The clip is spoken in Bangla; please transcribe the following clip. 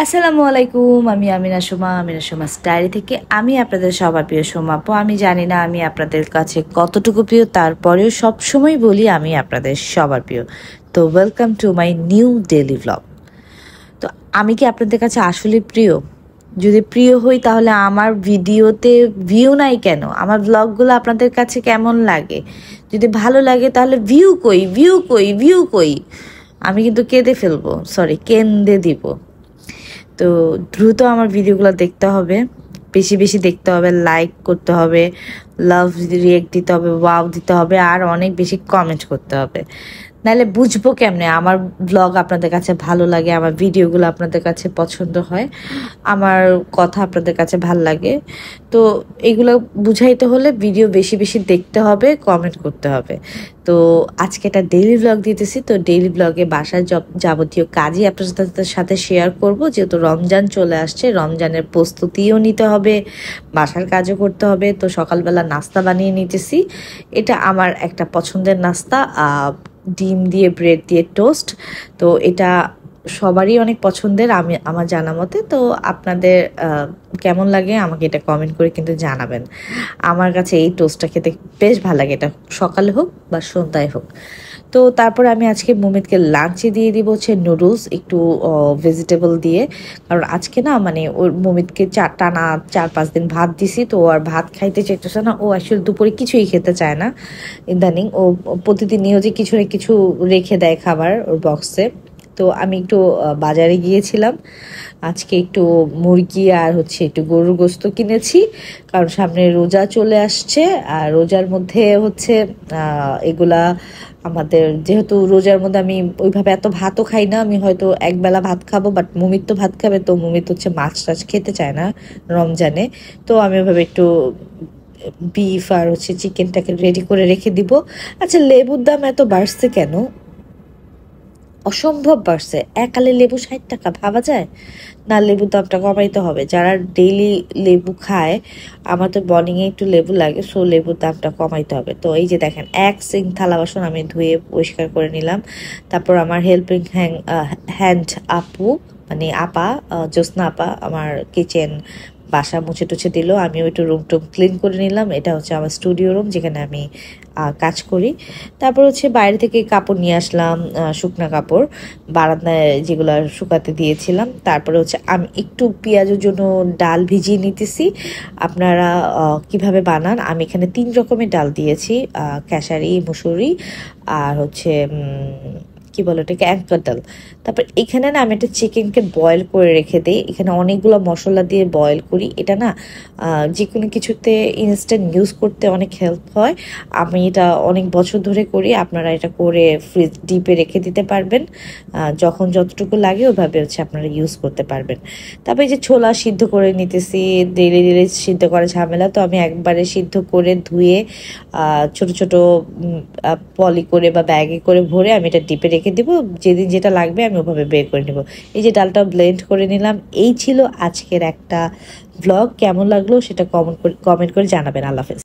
আসসালামু আলাইকুম। আমি আমিনা সোমা ডায়েরি থেকে। আমি আপনাদের সবার প্রিয় সোমা আপু। আমি জানি না আমি আপনাদের কাছে কতটুকু প্রিয়, তারপরেও সবসময় বলি আমি আপনাদের সবার প্রিয়। তো welcome to my new daily vlog. তো আমি কি আপনাদের কাছে আসলে প্রিয়? যদি প্রিয় হই তাহলে আমার ভিডিওতে ভিউ নাই কেন? আমার ভ্লগগুলো আপনাদের কাছে কেমন লাগে? যদি ভালো লাগে তাহলে ভিউ কই? আমি কিন্তু কেঁদে ফেলবো, কেঁদে দিব। তো দ্রুত আমার ভিডিওগুলো দেখতে হবে, বেশি বেশি দেখতে হবে, লাইক করতে হবে, লাভ রিয়েক্ট দিতে হবে, ওয়াও দিতে হবে, আর অনেক বেশি কমেন্ট করতে হবে। নাহলে বুঝবো কেমনে আমার ব্লগ আপনাদের কাছে ভালো লাগে, আমার ভিডিওগুলো আপনাদের কাছে পছন্দ হয়, আমার কথা আপনাদের কাছে ভাল লাগে। তো এগুলো বুঝাইতে হলে ভিডিও বেশি বেশি দেখতে হবে, কমেন্ট করতে হবে। তো আজকে একটা ডেইলি ব্লগ দিতেছি। তো ডেইলি ব্লগে বাসার যাবতীয় কাজই আপনাদের সাথে শেয়ার করব, যেহেতু রমজান চলে আসছে, রমজানের প্রস্তুতিও নিতে হবে, বাসার কাজও করতে হবে। তো সকালবেলা নাস্তা বানিয়ে নিতেছি। এটা আমার একটা পছন্দের নাস্তা, ডিম দিয়ে ব্রেড দিয়ে টোস্ট। তো এটা সবারই অনেক পছন্দের, আমার জানা মতে। তো আপনাদের কেমন লাগে আমাকে এটা কমেন্ট করে কিন্তু জানাবেন। আমার কাছে এই টোস্টটা খেতে বেশ ভালো লাগে, এটা সকালে হোক বা সন্ধ্যায় হোক। তো তারপরে আমি আজকে মুমিতকে লাঞ্চে দিয়ে দিব হচ্ছে নুডলস, একটু ভেজিটেবল দিয়ে। কারণ আজকে না মানে ওর মুমিতকে টানা 4-5 দিন ভাত দিছি, তো আর ভাত খাইতে চাইতেছে না। ও আসলে দুপুরে কিছুই খেতে চায় না ইদানিং। ও প্রতিদিনই হচ্ছে কিছু না কিছু রেখে দেয় খাবার ওর বক্সে। তো আমি একটু বাজারে গিয়েছিলাম আজকে, একটু মুরগি আর হচ্ছে একটু গরুর গোস্ত কিনেছি, কারণ সামনে রোজা চলে আসছে। আর রোজার মধ্যে হচ্ছে এগুলা আমাদের, যেহেতু রোজার মধ্যে আমি ওইভাবে এত ভাতও খাই না, আমি হয়তো একবেলা ভাত খাবো, বাট মুমিত তো ভাত খাবে। তো মুমিত হচ্ছে মাছ টাছ খেতে চায় না রমজানে। তো আমি ওইভাবে একটু বিফ আর হচ্ছে চিকেনটাকে রেডি করে রেখে দিব। আচ্ছা, লেবুর দাম এত বাড়ছে কেন? অসম্ভব বাড়ছে। এক আলে লেবু 60 টাকা, ভাবা যায়? না, লেবুর দামটা কমাইতে হবে। যারা ডেইলি লেবু খায়, আমার তো মর্নিংয়ে একটু লেবু লাগে, সো লেবুর দামটা কমাইতে হবে। তো এই যে দেখেন, এক সিং থালা বাসন আমি ধুয়ে পরিষ্কার করে নিলাম। তারপর আমার হেল্পিং হ্যান্ড আপু, মানে আপা, জ্যোৎস্না আপা আমার কিচেন বাসা মুছে টুছে দিল। আমিও একটু রুম টুম ক্লিন করে নিলাম। এটা হচ্ছে আমার স্টুডিও রুম, যেখানে আমি কাজ করি। তারপর হচ্ছে বাইরে থেকে কাপড় নিয়ে আসলাম, শুকনো কাপড় বারান্দায় যেগুলো শুকাতে দিয়েছিলাম। তারপরে হচ্ছে আমি একটু পেঁয়াজের জন্য ডাল ভিজিয়ে নিতেছি। আপনারা কিভাবে বানান? আমি এখানে 3 রকমের ডাল দিয়েছি, খেসারি, মুসুরি আর হচ্ছে কি বলে ওটাকে, অ্যাঙ্কার ডাল। তারপর এখানে না আমি একটা চিকেনকে বয়েল করে রেখে দিই। এখানে অনেকগুলো মশলা দিয়ে বয়েল করি। এটা না যে কোনো কিছুতে ইনস্ট্যান্ট ইউজ করতে অনেক হেল্প হয়। আমি এটা অনেক বছর ধরে করি। আপনারা এটা করে ফ্রিজ ডিপে রেখে দিতে পারবেন, যখন যতটুকু লাগে ওইভাবে হচ্ছে আপনারা ইউজ করতে পারবেন। তারপরে এই যে ছোলা সিদ্ধ করে নিতেছি, ডেইলি ডেইলি সিদ্ধ করা ঝামেলা, তো আমি একবারে সিদ্ধ করে ধুয়ে ছোট ছোট পলি করে বা ব্যাগে করে ভরে আমি এটা ডিপে রেখে দিব। যেদিন যেটা লাগবে আমি ওভাবে বের করে নেব। এই যে ডালটা ব্লেন্ড করে নিলাম। এই ছিল আজকের একটা ভ্লগ। কেমন লাগলো সেটা কমেন্ট করে জানাবেন। আল্লাহ হাফেজ।